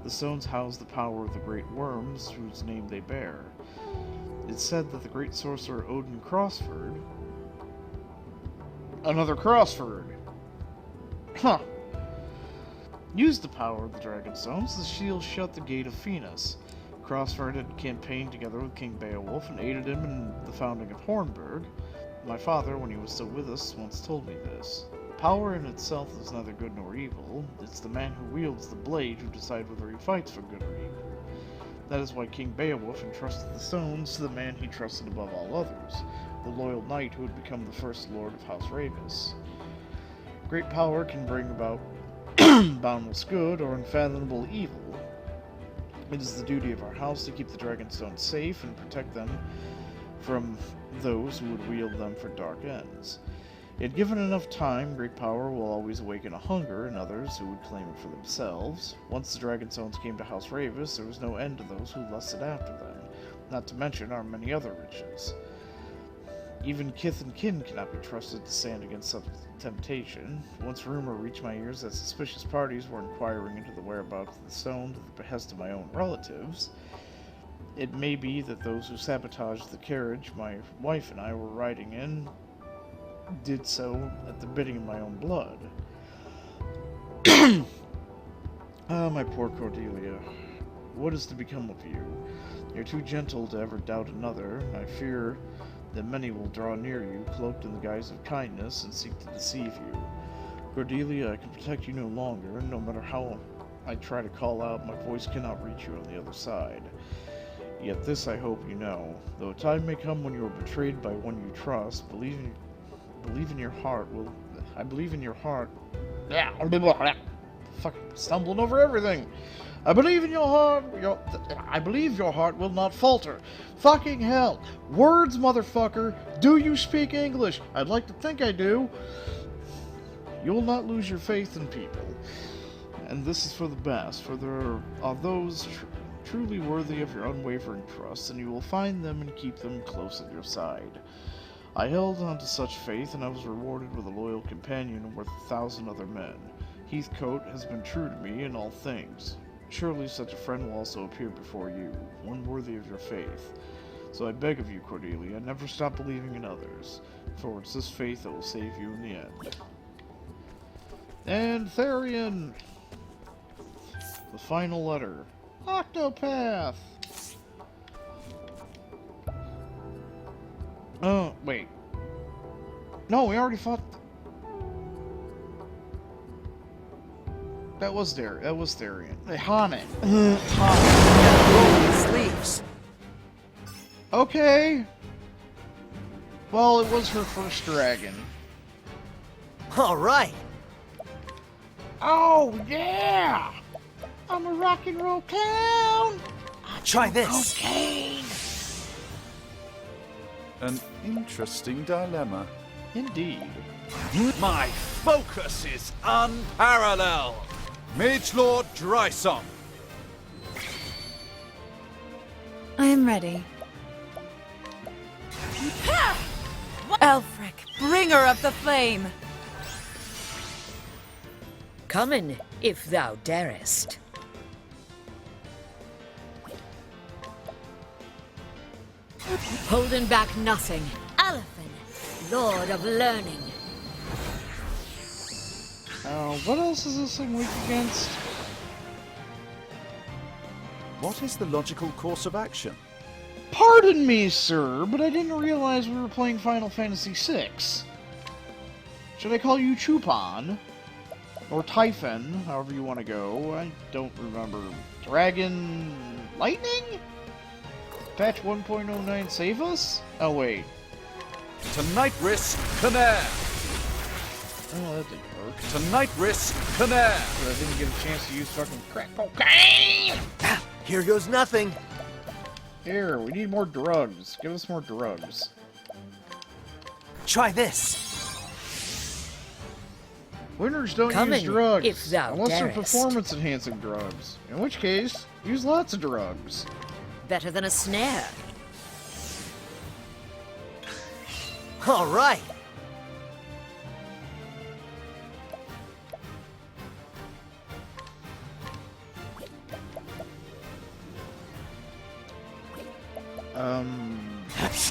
[SPEAKER 1] The stones house the power of the great worms whose name they bear. It's said that the great sorcerer Odin Crossford... Another Crossford! Huh, used the power of the Dragonstones to shield shut the Gate of Venus. Crossfire had campaigned together with King Beowulf and aided him in the founding of Hornburg. My father, when he was still with us, once told me this. Power in itself is neither good nor evil. It's the man who wields the blade who decides whether he fights for good or evil. That is why King Beowulf entrusted the stones to the man he trusted above all others, the loyal knight who had become the first lord of House Ravis. Great power can bring about boundless good or unfathomable evil. It is the duty of our house to keep the Dragonstones safe and protect them from those who would wield them for dark ends. Yet given enough time, great power will always awaken a hunger in others who would claim it for themselves. Once the Dragonstones came to House Ravis, there was no end to those who lusted after them, not to mention our many other riches. Even kith and kin cannot be trusted to stand against such temptation. Once rumor reached my ears that suspicious parties were inquiring into the whereabouts of the stone to the behest of my own relatives. It may be that those who sabotaged the carriage my wife and I were riding in did so at the bidding of my own blood. Ah, my poor Cordelia. What is to become of you? You're too gentle to ever doubt another. I fear that many will draw near you, cloaked in the guise of kindness, and seek to deceive you. Cordelia, I can protect you no longer, and no matter how I try to call out, my voice cannot reach you on the other side. Yet this I hope you know. Though a time may come when you are betrayed by one you trust, believe in your heart will... I believe in your heart... Fucking stumbling over everything. I believe in your heart... I believe your heart will not falter. Fucking hell. Words, motherfucker. Do you speak English? I'd like to think I do. You'll not lose your faith in people. And this is for the best, for there are those truly worthy of your unwavering trust, and you will find them and keep them close at your side. I held on to such faith, and I was rewarded with a loyal companion worth 1,000 other men. Heathcote has been true to me in all things. Surely such a friend will also appear before you, one worthy of your faith. So I beg of you, Cordelia, never stop believing in others, for it's this faith that will save you in the end. And Therion! The final letter. Octopath! Oh, wait. No, we already fought... That was Therion. Haunted.
[SPEAKER 5] Roll the sleeves.
[SPEAKER 1] Okay. Well, it was her first dragon.
[SPEAKER 5] All right.
[SPEAKER 1] Oh, yeah! I'm a rock and roll clown!
[SPEAKER 5] Try this.
[SPEAKER 1] Cocaine!
[SPEAKER 6] An interesting dilemma.
[SPEAKER 1] Indeed.
[SPEAKER 6] My focus is unparalleled. Mage Lord Drysong.
[SPEAKER 3] I am ready.
[SPEAKER 4] Elfric, bringer of the flame!
[SPEAKER 7] Come in, if thou darest. Holding back nothing. Alfin, Lord of Learning.
[SPEAKER 1] What else is this thing weak against?
[SPEAKER 6] What is the logical course of action?
[SPEAKER 1] Pardon me, sir, but I didn't realize we were playing Final Fantasy VI. Should I call you Chupan? Or Typhon, however you want to go. I don't remember. Dragon... Lightning? Patch 1.09 save us? Oh, wait.
[SPEAKER 6] Tonight risk Canair.
[SPEAKER 1] Oh, that didn't work.
[SPEAKER 6] Tonight risk Canair.
[SPEAKER 1] But I didn't get a chance to use fucking crack cocaine!
[SPEAKER 5] Here goes nothing.
[SPEAKER 1] Here, we need more drugs. Give us more drugs.
[SPEAKER 5] Try this.
[SPEAKER 1] Winners don't
[SPEAKER 7] Come
[SPEAKER 1] use
[SPEAKER 7] in,
[SPEAKER 1] drugs.
[SPEAKER 7] if thou
[SPEAKER 1] unless they're
[SPEAKER 7] darest.
[SPEAKER 1] performance-enhancing drugs. In which case, use lots of drugs.
[SPEAKER 7] Better than a snare.
[SPEAKER 5] All right.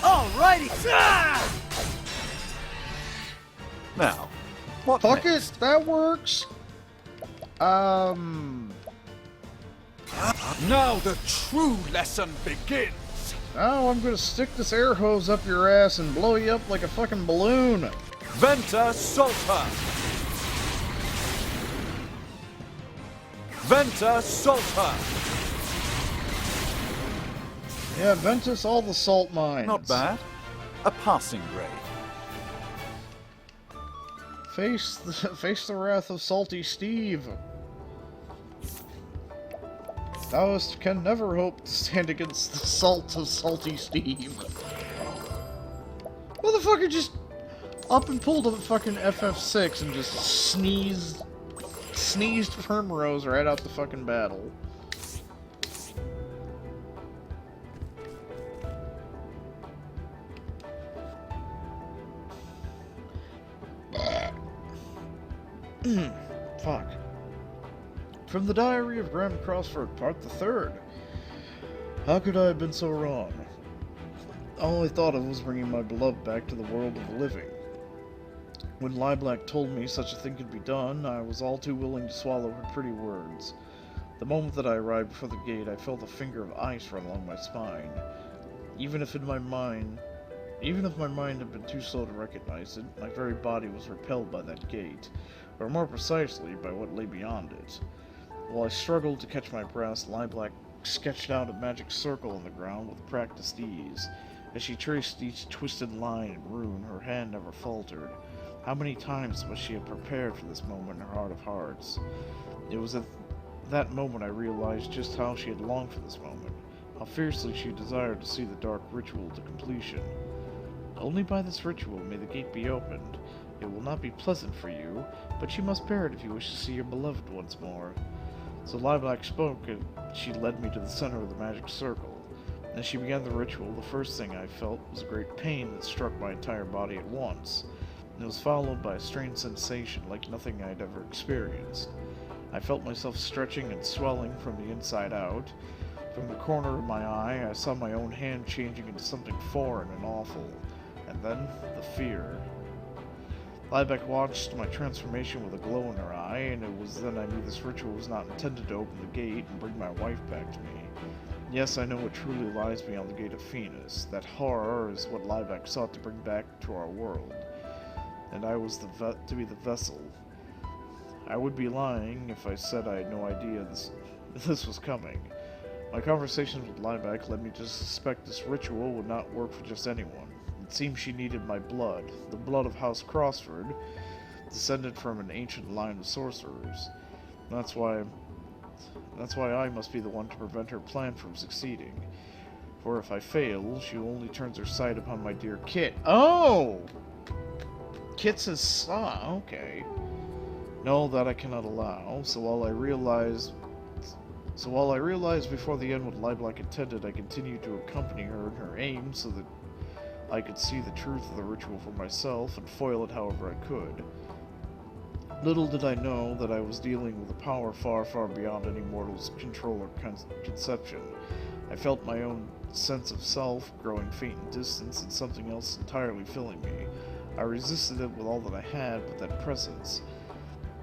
[SPEAKER 5] All righty.
[SPEAKER 6] Now, what
[SPEAKER 1] Fuck
[SPEAKER 6] next?
[SPEAKER 1] it, that works.
[SPEAKER 6] Now the true lesson begins.
[SPEAKER 1] Now I'm gonna stick this air hose up your ass and blow you up like a fucking balloon.
[SPEAKER 6] Venta Salta. Venta Salta.
[SPEAKER 1] Yeah, Ventus all the salt mines.
[SPEAKER 6] Not bad. A passing grade.
[SPEAKER 1] Face the wrath of Salty Steve. Taoist can never hope to stand against the salt of Salty Steve. Motherfucker just up and pulled a fucking FF6 and just sneezed Primrose right out the fucking battle. Fuck. From the Diary of Graham Crossford, Part the Third. How could I have been so wrong? All I thought of was bringing my beloved back to the world of the living. When Lilac told me such a thing could be done, I was all too willing to swallow her pretty words. The moment that I arrived before the gate, I felt a finger of ice run along my spine. Even if my mind had been too slow to recognize it, my very body was repelled by that gate, or more precisely, by what lay beyond it. While I struggled to catch my breath, Lilac sketched out a magic circle on the ground with practiced ease. As she traced each twisted line and rune, her hand never faltered. How many times must she have prepared for this moment in her heart of hearts? It was at that moment I realized just how she had longed for this moment, how fiercely she desired to see the dark ritual to completion. Only by this ritual may the gate be opened. It will not be pleasant for you, but you must bear it if you wish to see your beloved once more. So Lilac spoke, and she led me to the center of the magic circle. As she began the ritual, the first thing I felt was a great pain that struck my entire body at once. It was followed by a strange sensation like nothing I had ever experienced. I felt myself stretching and swelling from the inside out. From the corner of my eye, I saw my own hand changing into something foreign and awful. And then, the fear. Lilac watched my transformation with a glow in her eye, and it was then I knew this ritual was not intended to open the gate and bring my wife back to me. Yes, I know what truly lies beyond the gate of Phoenix. That horror is what Lilac sought to bring back to our world. And I was to be the vessel. I would be lying if I said I had no idea this was coming. My conversations with Lilac led me to suspect this ritual would not work for just anyone. It seemed she needed my blood, the blood of House Crossford, descended from an ancient line of sorcerers. That's why I must be the one to prevent her plan from succeeding. For if I fail, she only turns her sight upon my dear Kit. Oh! Kit says, okay. No, that I cannot allow. So while I realized before the end what Lilac intended, I continued to accompany her in her aim so that I could see the truth of the ritual for myself and foil it however I could. Little did I know that I was dealing with a power far, far beyond any mortal's control or conception. I felt my own sense of self growing faint in distance and something else entirely filling me. I resisted it with all that I had but that presence.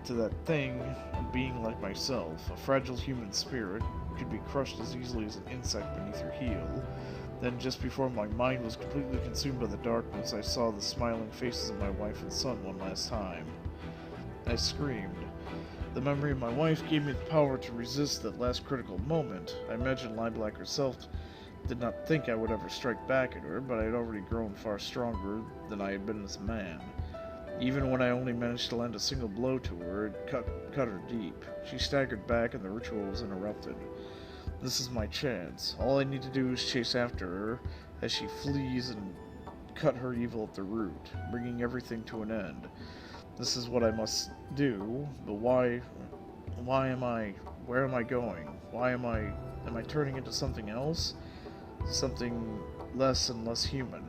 [SPEAKER 1] To that thing, a being like myself, a fragile human spirit, could be crushed as easily as an insect beneath your heel. Then, just before my mind was completely consumed by the darkness, I saw the smiling faces of my wife and son one last time. I screamed. The memory of my wife gave me the power to resist that last critical moment. I imagine Lilac herself did not think I would ever strike back at her, but I had already grown far stronger than I had been as a man. Even when I only managed to land a single blow to her, it cut her deep. She staggered back and the ritual was interrupted. This is my chance. All I need to do is chase after her as she flees and cut her evil at the root, bringing everything to an end. This is what I must do, but why am I, where am I going? Am I turning into something else? Something less and less human.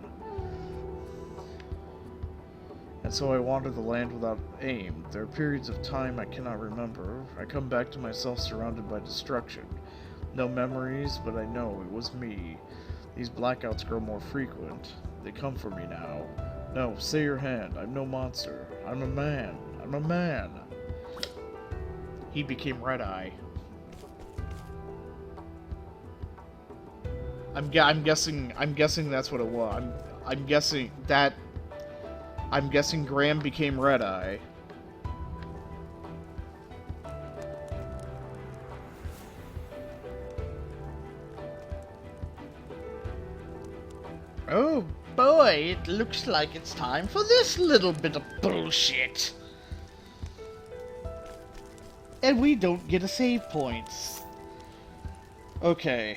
[SPEAKER 1] And so I wander the land without aim. There are periods of time I cannot remember. I come back to myself surrounded by destruction. No memories, but I know it was me. These blackouts grow more frequent. They come for me now. No, stay your hand. I'm no monster. I'm a man. I'm a man. He became Red Eye. I'm guessing that's what it was. I'm guessing Graham became Red Eye. Oh boy, it looks like it's time for this little bit of bullshit. And we don't get a save points. Okay.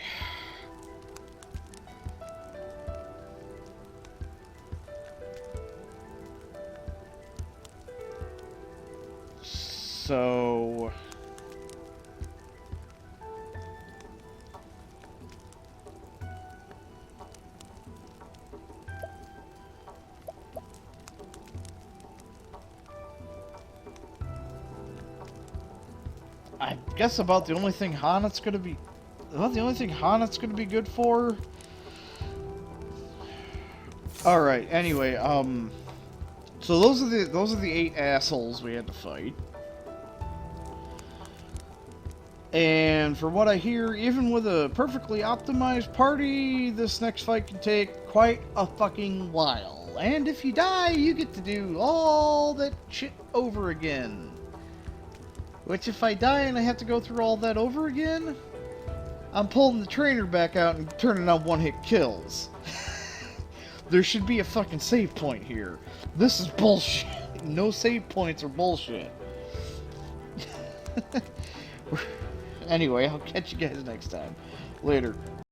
[SPEAKER 1] So... I guess about the only thing Hanet's gonna be... About the only thing Hanet's gonna be good for... Alright, anyway, so those are the 8 assholes we had to fight. And for what I hear, even with a perfectly optimized party, this next fight can take quite a fucking while. And if you die, you get to do all that shit over again. Which, if I die and I have to go through all that over again, I'm pulling the trainer back out and turning on one-hit kills. There should be a fucking save point here. This is bullshit. No save points are bullshit. Anyway, I'll catch you guys next time. Later.